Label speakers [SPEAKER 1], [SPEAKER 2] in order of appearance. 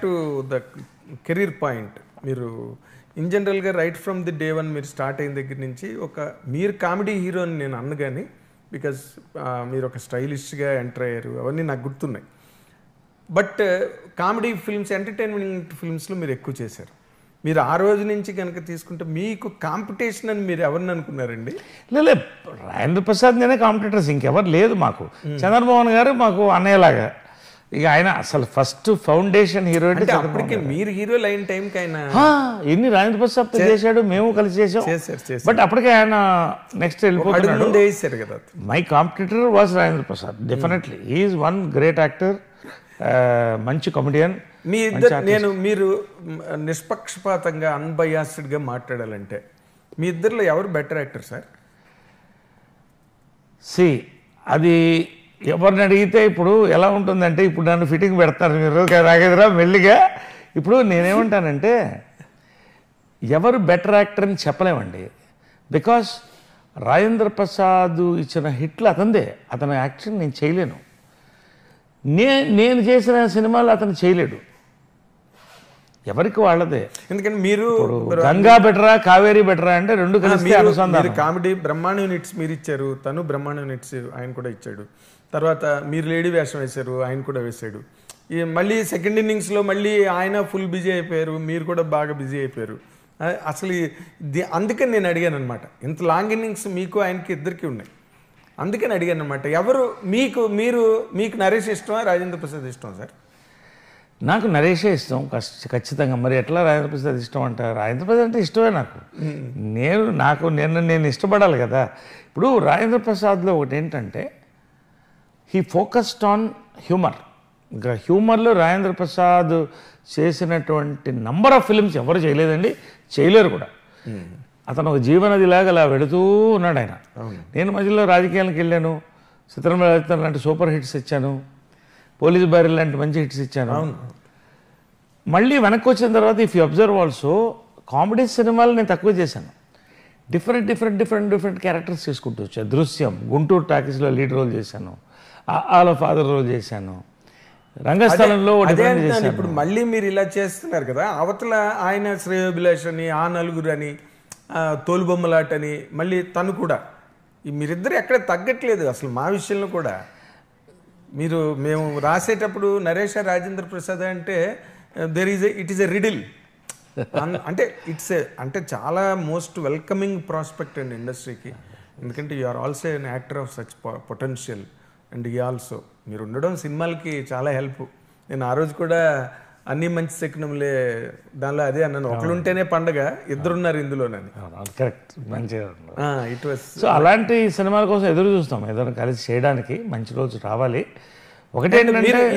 [SPEAKER 1] To the career point, మీరు in జనరల్గా right from the day one మీరు start అయిన దగ్గర నుంచి మీరు కామెడీ హీరో అని నేను అన్ను కానీ, బికాజ్ మీరు ఒక స్టైలిష్గా ఎంటర్ అయ్యారు, అవన్నీ నాకు గుర్తున్నాయి. బట్ కామెడీ ఫిల్మ్స్, ఎంటర్టైన్మెంట్ ఫిల్మ్స్లో మీరు ఎక్కువ చేశారు. మీరు ఆ రోజు నుంచి కనుక తీసుకుంటే మీకు కాంపిటీషన్ అని మీరు ఎవరిని అనుకున్నారండి?
[SPEAKER 2] లేదు, రాజేంద్ర ప్రసాద్ నేనే కాంపిటీటర్స్, ఇంకెవరు లేదు మాకు. చంద్రమోహన్ గారు మాకు అన్నయ్యలాగా, ఇక ఆయన అసలు ఫస్ట్ ఫౌండేషన్ హీరో.
[SPEAKER 1] అప్పటికే మీరు హీరో లైన్ టైంకి ఆయన
[SPEAKER 2] ఎన్ని రాజేంద్ర ప్రసాద్ చేశాడు, మేము కలిసి చేసాం. బట్ అప్పటికే ఆయన నెక్స్ట్ వెళ్ళిపోతున్నాడు
[SPEAKER 1] కదా.
[SPEAKER 2] My competitor was Rajendra Prasad. Definitely he's one great actor, మంచి కామెడియన్.
[SPEAKER 1] మీ మీరు నిష్పక్షపాతంగా అన్బయాస్డ్గా మాట్లాడాలంటే మీ ఇద్దరిలో ఎవరు బెటర్ యాక్టర్ సార్?
[SPEAKER 2] అది ఎవరిని అడిగితే ఇప్పుడు ఎలా ఉంటుందంటే, ఇప్పుడు నన్ను ఫిట్టింగ్ పెడతారు మీరు రాగేదిరా మెల్లిగా. ఇప్పుడు నేనేమంటానంటే ఎవరు బెటర్ యాక్టర్ అని చెప్పలేమండి. బికాస్ రాజేంద్ర ప్రసాద్ ఇచ్చిన హిట్లు అతనిదే, అతని యాక్షన్ నేను చేయలేను. నేను చేసిన సినిమాలు అతను చేయలేడు, ఎవరికి వాళ్ళదే.
[SPEAKER 1] ఎందుకంటే మీరు
[SPEAKER 2] గంగా బెటరా కావేరీ బెటరా అంటే రెండు కలిసి అనుసంధానం.
[SPEAKER 1] కామెడీ బ్రహ్మాండం హిట్స్ మీరు ఇచ్చారు, తను బ్రహ్మాండం హిట్స్ ఆయన కూడా ఇచ్చాడు. తర్వాత మీరు లేడీ వేషం వేశారు, ఆయన కూడా వేశాడు. మళ్ళీ సెకండ్ ఇన్నింగ్స్లో మళ్ళీ ఆయన ఫుల్ బిజీ అయిపోయారు, మీరు కూడా బాగా బిజీ అయిపోయారు. అసలు అందుకని నేను అడిగాను అనమాట, ఇంత లాంగ్ ఇన్నింగ్స్ మీకు ఆయనకి ఇద్దరికి ఉన్నాయి, అందుకని అడిగాను అనమాట. ఎవరు మీకు నరేష్ ఇష్టమా రాజేంద్ర ప్రసాద్ ఇష్టం సార్?
[SPEAKER 2] నాకు నరేషే ఇష్టం ఖచ్చితంగా. మరి ఎట్లా రాజేంద్ర ప్రసాద్ ఇష్టం అంటారు? రాజేంద్ర ప్రసాద్ అంటే ఇష్టమే నాకు. నేను ఇష్టపడాలి కదా. ఇప్పుడు రాజేంద్ర ప్రసాద్లో ఒకటి ఏంటంటే హీ ఫోకస్డ్ ఆన్ హ్యూమర్. ఇంకా హ్యూమర్లో రాజేంద్ర ప్రసాద్ చేసినటువంటి నంబర్ ఆఫ్ ఫిల్మ్స్ ఎవరు చేయలేదండి, చేయలేరు కూడా. అతను ఒక జీవనదిలాగా అలా వెళుతూ ఉన్నాడు ఆయన. నేను మధ్యలో రాజకీయాలకు వెళ్ళాను, చిత్రం లాంటి సూపర్ హిట్స్ ఇచ్చాను, పోలీస్ బ్యారెల్ లాంటి మంచి హిట్స్ ఇచ్చాను. మళ్ళీ వెనక్కి వచ్చిన తర్వాత if you observe also comedy సినిమాలు నేను తక్కువ చేశాను. డిఫరెంట్ క్యారెక్టర్స్ చేసుకుంటూ వచ్చాను. దృశ్యం, గుంటూరు టాకీస్లో లీడ్ రోల్ చేశాను, ఆల్ ఫాదర్ రోల్ చేశాను, రంగస్థలంలో.
[SPEAKER 1] ఇప్పుడు మళ్ళీ మీరు ఇలా చేస్తున్నారు కదా, అవతల ఆయన శ్రేయోభిలాష్ అని, ఆ నలుగురు అని, తోలుబొమ్మలాటని, మళ్ళీ తను కూడా, మీరిద్దరు ఎక్కడ తగ్గట్లేదు అసలు. మా విషయంలో కూడా మేము రాసేటప్పుడు నరేష్ రాజేంద్ర ప్రసాద్ అంటే ఇట్ ఈస్ ఎ రిడిల్. అంటే చాలా మోస్ట్ వెల్కమింగ్ ప్రాస్పెక్ట్ అండి ఇండస్ట్రీకి. ఎందుకంటే you are also an actor of such potential and ఈ ఆల్సో మీరు ఉండడం సినిమాలకి చాలా హెల్ప్. నేను ఆ రోజు కూడా అన్ని మంచి శకునములే దానిలో అదే అన్నాను, ఒకరుంటేనే పండగ, ఇద్దరున్నారు ఇందులోనని.
[SPEAKER 2] కరెక్ట్, మంచిగా.
[SPEAKER 1] It was.
[SPEAKER 2] సో అలాంటి సినిమాల కోసం ఎదురు చూస్తాం, ఏదైనా కలిసి చేయడానికి మంచి రోజు రావాలి. ఒకటేంటంటే